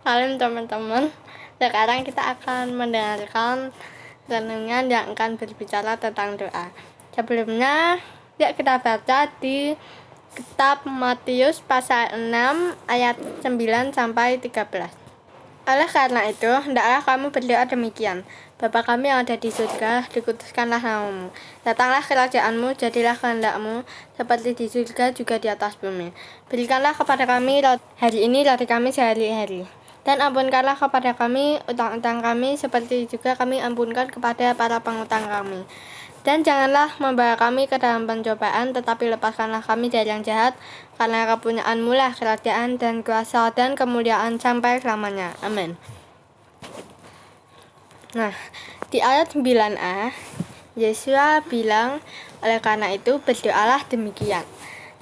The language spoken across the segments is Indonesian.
Salam teman-teman, sekarang kita akan mendengarkan renungan yang akan berbicara tentang doa. Sebelumnya, yuk kita baca di kitab Matius pasal 6 ayat 9 sampai 13. Oleh karena itu, hendaklah kamu berdoa demikian: Bapa kami yang ada di surga, dikuduskanlah namamu. Datanglah kerajaanmu, jadilah kehendakmu, seperti di surga juga di atas bumi. Berikanlah kepada kami hari ini roti kami sehari-hari. Dan ampunkanlah kepada kami utang-utang kami, seperti juga kami ampunkan kepada para pengutang kami. Dan janganlah membawa kami ke dalam pencobaan, tetapi lepaskanlah kami dari yang jahat, karena kepunyaan-Mu lah kerajaan dan kuasa dan kemuliaan sampai selamanya. Amin. Nah, di ayat 9a, Yesua bilang, oleh karena itu berdoalah demikian.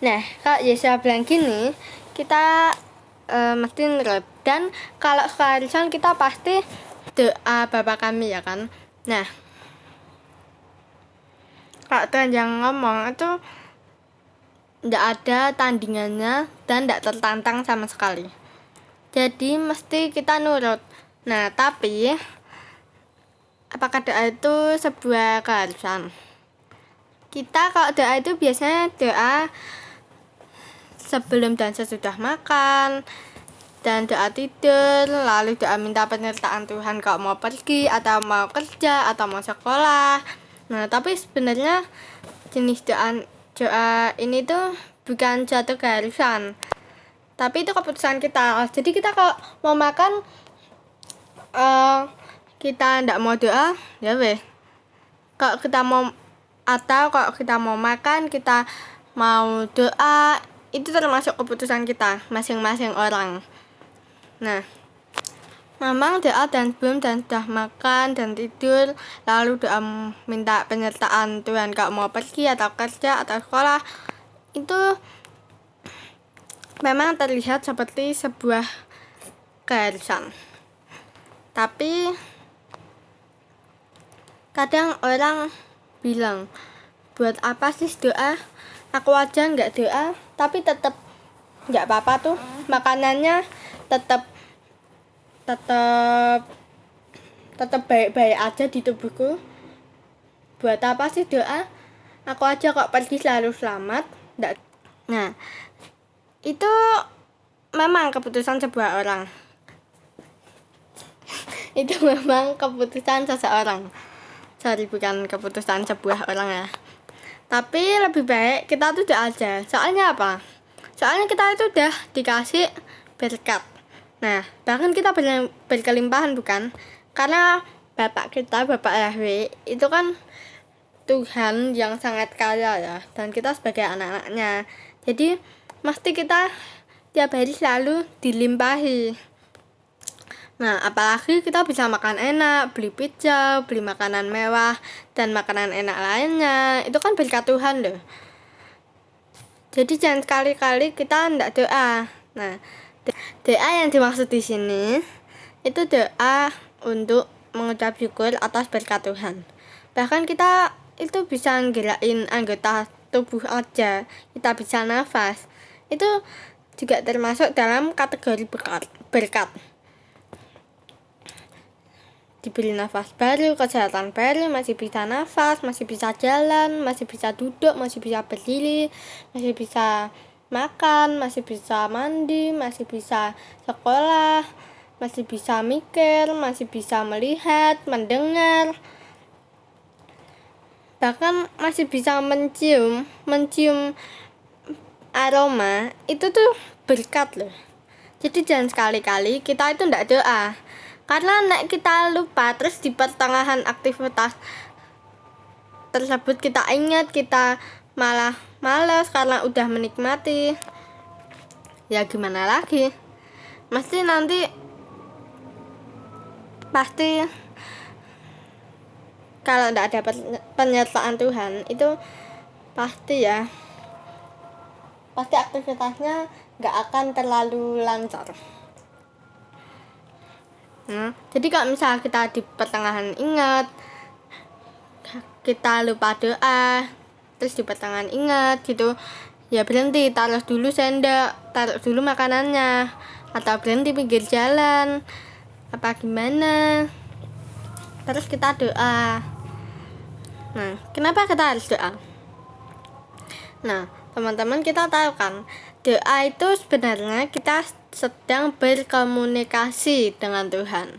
Nah, kalau Yesua bilang gini, kita mesti nurut. Dan kalau seharusnya kita pasti doa Bapa kami, ya kan. Nah, kalau Tuhan yang ngomong itu tidak ada tandingannya dan tidak tertantang sama sekali. Jadi mesti kita nurut. Nah, tapi apakah doa itu sebuah keharusan? Kita kalau doa itu biasanya doa sebelum dan sesudah makan, dan doa tidur, lalu doa minta penyertaan Tuhan kalau mau pergi atau mau kerja atau mau sekolah. Nah, tapi sebenarnya jenis doa ini tuh bukan suatu keharusan, tapi itu keputusan kita. Jadi kita kalau mau makan, kita tidak mau doa, ya weh. Kalau kita mau makan, kita mau doa, itu termasuk keputusan kita masing-masing orang. Nah, memang doa dan sebelum dan sudah makan dan tidur, lalu doa minta penyertaan Tuhan kalau mau pergi atau kerja atau sekolah, itu memang terlihat seperti sebuah keharusan. Tapi kadang orang bilang, buat apa sih doa? Aku aja nggak doa, tapi tetap nggak apa-apa tuh, makanannya tetap baik-baik aja di tubuhku. Buat apa sih doa? Aku aja kok pergi selalu selamat. Nah, itu memang keputusan sebuah orang. Itu memang keputusan seseorang. Bukan keputusan sebuah orang ya. Tapi lebih baik kita tuh doa aja. Soalnya apa? Soalnya kita itu udah dikasih berkat. Nah, bahkan kita berkelimpahan, bukan? Karena Bapak kita, Bapak Yahweh, itu kan Tuhan yang sangat kaya ya. Dan kita sebagai anak-anaknya, jadi mesti kita tiap hari selalu dilimpahi. Nah, apalagi kita bisa makan enak, beli pizza, beli makanan mewah, dan makanan enak lainnya. Itu kan berkat Tuhan loh. Jadi jangan sekali-kali kita tidak doa. Nah, doa yang dimaksud di sini itu doa untuk mengucap syukur atas berkat Tuhan. Bahkan kita itu bisa nggerakin anggota tubuh aja, kita bisa nafas. Itu juga termasuk dalam kategori berkat. Diberi nafas baru, kesehatan baru, masih bisa nafas, masih bisa jalan, masih bisa duduk, masih bisa berdiri, masih bisa makan, masih bisa mandi, masih bisa sekolah, masih bisa mikir, masih bisa melihat, mendengar, bahkan masih bisa mencium aroma. Itu tuh berkat loh. Jadi jangan sekali-kali kita itu tidak doa. Karena kita lupa, terus di pertengahan aktivitas tersebut kita ingat, kita malah malas karena udah menikmati. Ya gimana lagi? Pasti kalau tidak ada penyertaan Tuhan, itu pasti aktivitasnya nggak akan terlalu lancar. Jadi kalau misalnya kita di pertengahan ingat, kita lupa doa, terus di pertengahan ingat gitu, ya berhenti, taruh dulu sendok, taruh dulu makanannya, atau berhenti pinggir jalan apa gimana. Terus kita doa. Nah, kenapa kita harus doa? Nah, teman-teman, kita tahu kan, doa itu sebenarnya kita sedang berkomunikasi dengan Tuhan.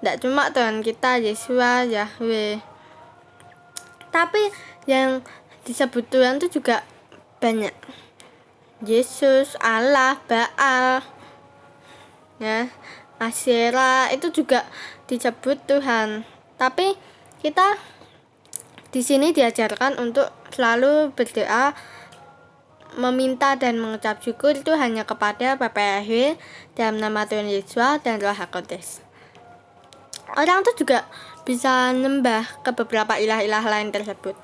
Tidak cuma Tuhan kita, Yesua, Yahweh, tapi yang disebut Tuhan itu juga banyak. Yesus, Allah, Baal, ya, Asyera, itu juga disebut Tuhan. Tapi kita di sini diajarkan untuk selalu berdoa, meminta dan mengucap syukur itu hanya kepada Bapa Yahweh dalam nama Tuhan Yesus dan Roh Kudus. Orang tuh juga bisa nyembah ke beberapa ilah-ilah lain tersebut.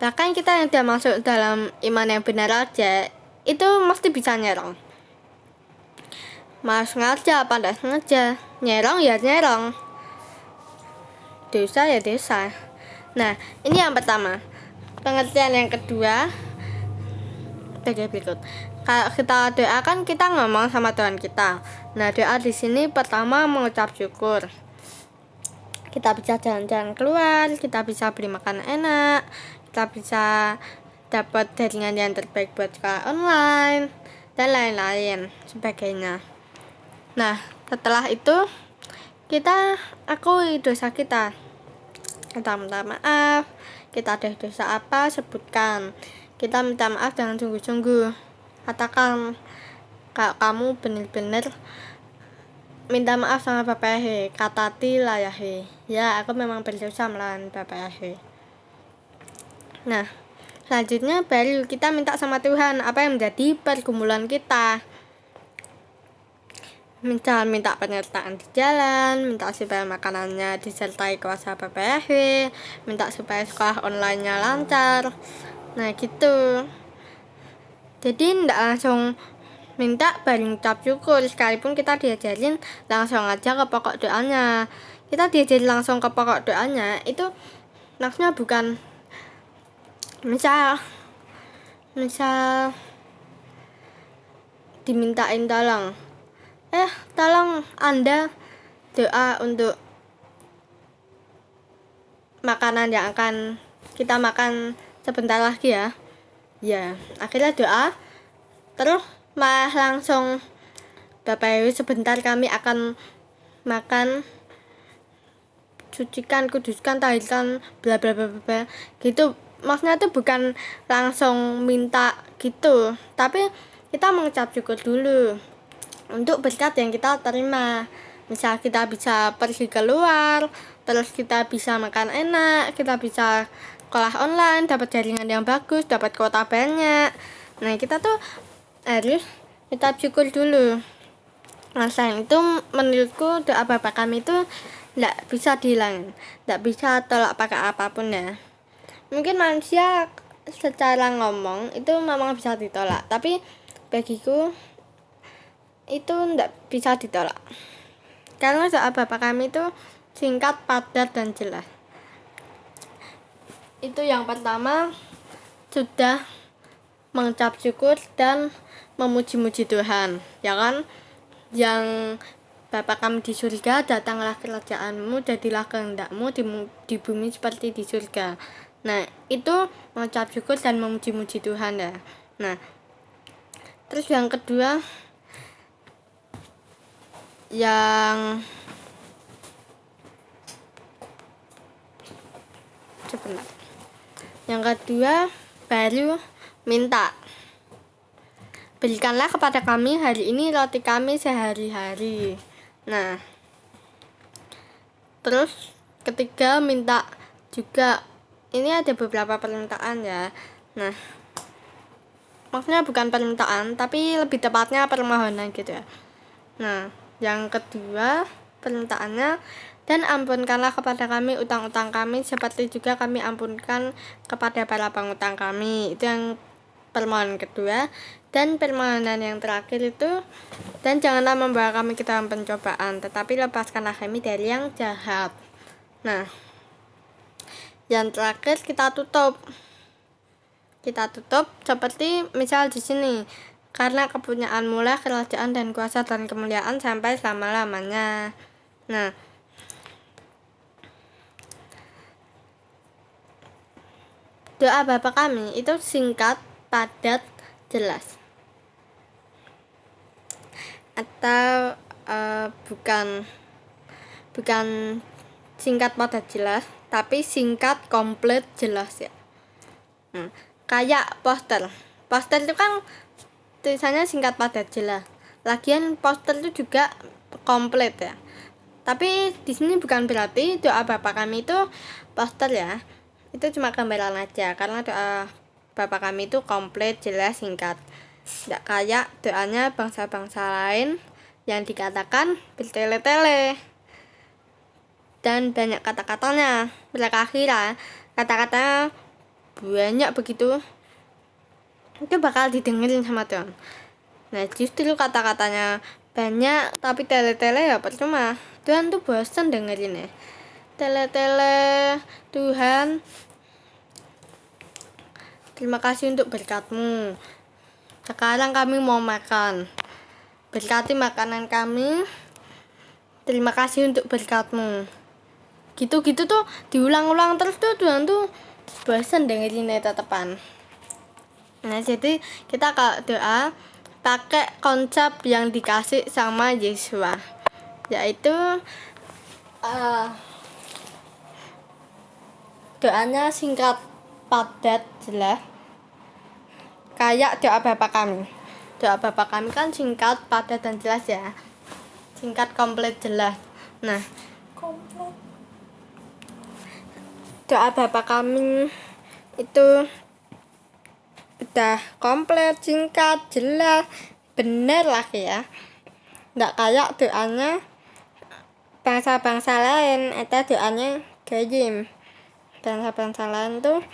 Bahkan kita yang tidak masuk dalam iman yang benar aja, itu mesti bisa nyerong. Mas sengaja apa tidak sengaja, nyerong ya nyerong, dosa ya dosa. Nah, ini yang pertama. Pengertian yang kedua sebagai berikut. Kalau kita doa kan kita ngomong sama Tuhan kita. Nah, doa di sini pertama mengucap syukur. Kita bisa jalan-jalan keluar, kita bisa beli makan enak, kita bisa dapat jaringan yang terbaik buat sekolah online, dan lain-lain sebagainya. Nah, setelah itu kita akui dosa kita. Kita minta maaf, kita ada dosa apa, sebutkan. Kita minta maaf dengan sungguh-sungguh. Katakan kalau kamu benar-benar minta maaf sama Bapak Yahweh, katati lah Yahweh. Ya, aku memang berdosa melawan Bapak Yahweh. Nah, selanjutnya baru kita minta sama Tuhan apa yang menjadi pergumulan kita. Minta penyertaan di jalan, minta supaya makanannya disertai kuasa Bapak Yahweh, minta supaya sekolah online-nya lancar. Nah, gitu. Jadi tidak langsung minta baru ucap syukur, sekalipun kita diajarin langsung aja ke pokok doanya. Kita diajarin langsung ke pokok doanya, itu maksudnya bukan misal dimintain tolong Anda doa untuk makanan yang akan kita makan sebentar lagi ya. Ya, akhirnya doa, terus malah langsung Bapak Ibu sebentar kami akan makan, sucikan, kuduskan, tahirkan, bla bla bla bla gitu. Maksudnya itu bukan langsung minta gitu, tapi kita mengucap syukur dulu untuk berkat yang kita terima. Misal kita bisa pergi keluar, terus kita bisa makan enak, kita bisa sekolah online, dapat jaringan yang bagus, dapat kuota banyak. Nah, kita tuh harus kita syukur dulu. Nah, selain itu menurutku doa Bapak kami itu tidak bisa dihilangin, tidak bisa tolak pakai apapun ya. Mungkin manusia secara ngomong itu memang bisa ditolak, tapi bagiku itu tidak bisa ditolak. Karena doa Bapak kami itu singkat, padat, dan jelas. Itu yang pertama, sudah mengucap syukur dan memuji-muji Tuhan, ya kan? Yang Bapa kami di surga, datanglah kerajaanmu, jadilah kehendakmu di bumi seperti di surga. Nah, itu mengucap syukur dan memuji-muji Tuhan ya. Nah, terus yang kedua, yang kedua baru minta. Berikanlah kepada kami hari ini roti kami sehari-hari. Nah, terus ketiga minta juga. Ini ada beberapa permintaan ya. Nah, maksudnya bukan permintaan, tapi lebih tepatnya permohonan gitu ya. Nah, yang kedua permintaannya, dan ampunkanlah kepada kami utang-utang kami seperti juga kami ampunkan kepada para pengutang kami. Itu yang permohonan kedua. Dan permohonan yang terakhir itu, dan janganlah membawa kami ke dalam pencobaan, tetapi lepaskanlah kami dari yang jahat. Nah, yang terakhir kita tutup seperti misal di sini karena kepunyaanmu lah kerajaan dan kuasa dan kemuliaan sampai selama-lamanya. Nah, doa Bapa Kami itu singkat, padat, jelas. Atau bukan singkat, padat, jelas, tapi singkat, komplit, jelas ya. Kayak poster itu kan tulisannya singkat, padat, jelas. Lagian poster itu juga komplit ya. Tapi di sini bukan berarti doa Bapa Kami itu poster ya. Itu cuma gambaran aja, karena doa Bapa Kami itu komplit, jelas, singkat. Tidak kayak doanya bangsa-bangsa lain yang dikatakan bertele-tele dan banyak kata-katanya. Mereka kira kata-katanya banyak begitu, itu bakal didengerin sama Tuhan. Nah, justru kata-katanya banyak tapi tele-tele ya percuma. Tuhan tuh bosan dengerin ya. Tele-tele, Tuhan, terima kasih untuk berkat-Mu. Sekarang kami mau makan. Berkati makanan kami. Terima kasih untuk berkat-Mu. Gitu-gitu tuh diulang-ulang terus tuh, Tuhan tuh bosan dengerin tetepan. Nah, jadi kita kalau doa pakai konsep yang dikasih sama Yesua, yaitu doanya singkat, padat, jelas, kayak doa Bapa Kami. Doa Bapa Kami kan singkat, padat, dan jelas ya. Singkat, komplit, jelas. Nah, doa Bapa Kami itu udah komplit, singkat, jelas, bener lagi ya. Nggak kayak doanya bangsa-bangsa lain, atau doanya Goyim. Bangsa-bangsa lain tuh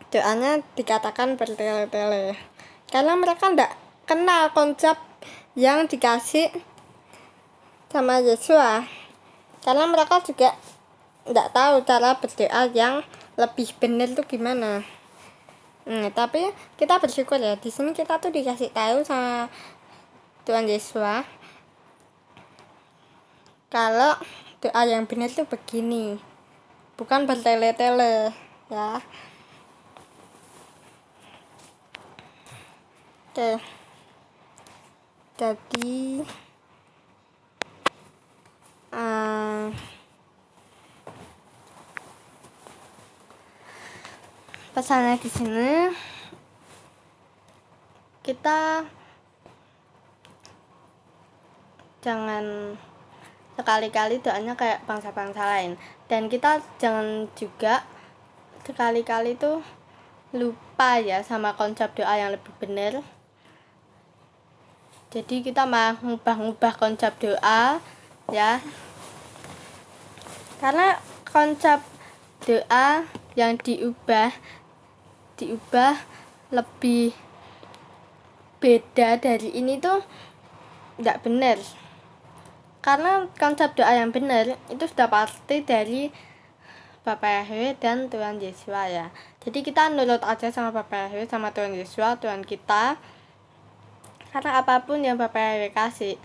doanya dikatakan bertele-tele, karena mereka nggak kenal konsep yang dikasih sama Yesua, karena mereka juga nggak tahu cara berdoa yang lebih benar tuh gimana. Tapi kita bersyukur ya, di sini kita tuh dikasih tahu sama Tuhan Yesua kalau doa yang benar tuh begini, bukan bertele-tele ya. Oke. Jadi pesannya di sini, kita jangan sekali-kali doanya kayak bangsa-bangsa lain, dan kita jangan juga sekali-kali tuh lupa ya sama konsep doa yang lebih benar. Jadi kita mau ngubah-ngubah konsep doa ya, karena konsep doa yang diubah lebih beda dari ini tuh nggak benar. Karena konsep doa yang benar itu sudah pasti dari Bapak Yahweh dan Tuhan Yesua ya. Jadi kita nurut aja sama Bapak Yahweh, sama Tuhan Yesua, Tuhan kita. Karena apapun yang Bapak Yahweh kasih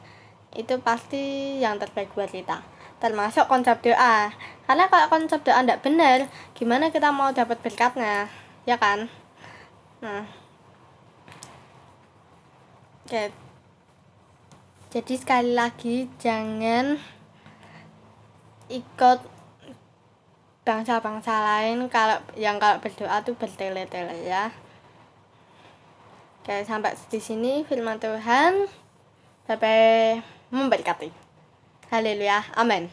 itu pasti yang terbaik buat kita, termasuk konsep doa. Karena kalau konsep doa tidak benar, gimana kita mau dapat berkatnya, ya kan? Nah, oke. Jadi sekali lagi, jangan ikut bangsa-bangsa lain kalau berdoa tuh bertele-tele ya. Oke, sampai di sini firman Tuhan. Sampai memberkati. Haleluya, amin.